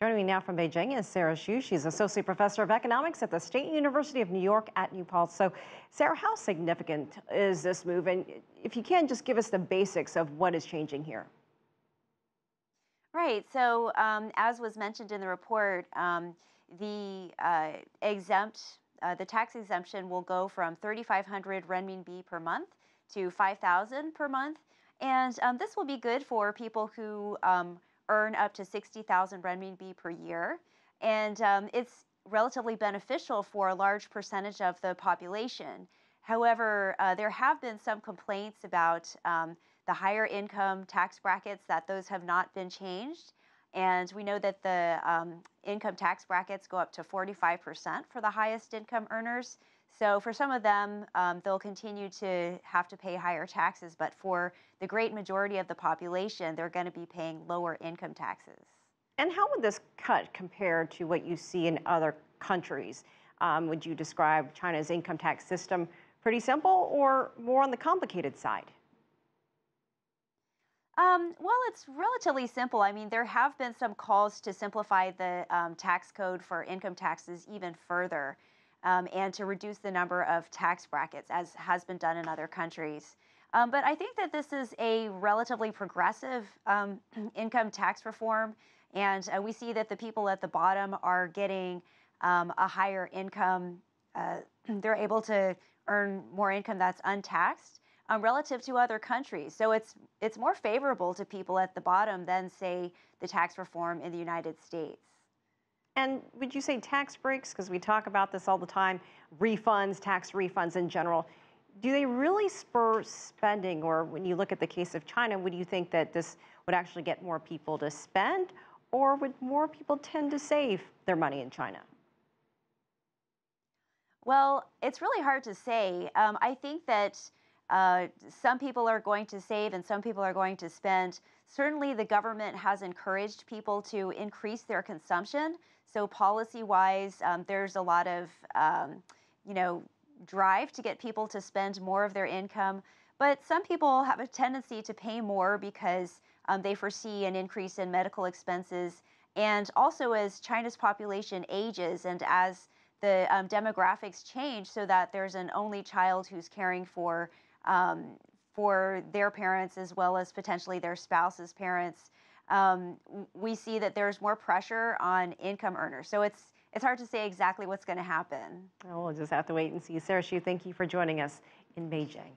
Joining me now from Beijing is Sara Hsu. She's Associate Professor of Economics at the State University of New York at New Paltz. So, Sara, how significant is this move? And if you can, just give us the basics of what is changing here. Right. So, as was mentioned in the report, the tax exemption will go from 3,500 renminbi per month to 5,000 per month, and this will be good for people who earn up to 60,000 renminbi per year, and it's relatively beneficial for a large percentage of the population. However, there have been some complaints about the higher income tax brackets, that those have not been changed. And we know that the income tax brackets go up to 45% for the highest income earners. So for some of them, they'll continue to have to pay higher taxes, but for the great majority of the population, they're going to be paying lower income taxes. And how would this cut compare to what you see in other countries? Would you describe China's income tax system pretty simple or more on the complicated side? Well, it's relatively simple. I mean, there have been some calls to simplify the tax code for income taxes even further, and to reduce the number of tax brackets, as has been done in other countries. But I think that this is a relatively progressive income tax reform, and we see that the people at the bottom are getting a higher income. They're able to earn more income that's untaxed relative to other countries. So it's more favorable to people at the bottom than, say, the tax reform in the United States. And would you say tax breaks, because we talk about this all the time, refunds, tax refunds in general, do they really spur spending? Or when you look at the case of China, would you think that this would actually get more people to spend? Or would more people tend to save their money in China? Well, it's really hard to say. I think that some people are going to save and some people are going to spend. Certainly, the government has encouraged people to increase their consumption. So policy-wise, there's a lot of, drive to get people to spend more of their income. But some people have a tendency to pay more because they foresee an increase in medical expenses. And also, as China's population ages and as the demographics change, so that there's an only child who's caring for their parents as well as potentially their spouse's parents, we see that there's more pressure on income earners. So it's hard to say exactly what's going to happen. We'll just have to wait and see. Sara Hsu, thank you for joining us in Beijing.